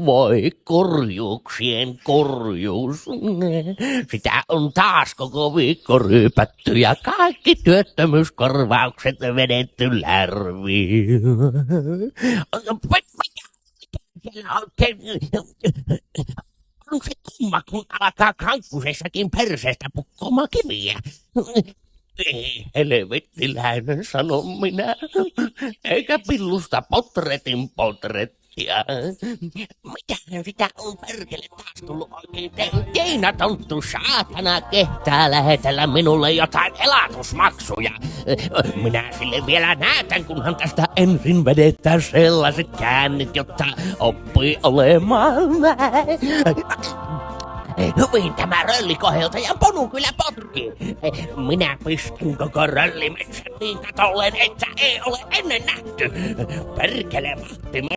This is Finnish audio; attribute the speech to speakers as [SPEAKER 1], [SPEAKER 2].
[SPEAKER 1] Voi kurjuuksien kurjuus. Sitä on taas koko viikko ryypätty ja kaikki työttömyyskorvaukset vedetty lärviin. Mitä siellä oikein? On se kumma, kun alkaa kankkusessakin perseestä pukkomaan kiviä. Ei helvettiläinen, sanon minä. Eikä pillusta potretin potrettia. Mitähän sitä on perkele taas tullut oikein Keinatonttu saatana kehtää lähetellä minulle jotain elatusmaksuja. Minä sille vielä näytän, kunhan tästä ensin vedetään sellaiset käännit, jotta oppii olemaan. Hyvin tämä röllikoheltajan ponu kyllä potki. Minä pistän koko röllimetsän niin katolleen, että ei ole ennen nähty. Perkele vahti.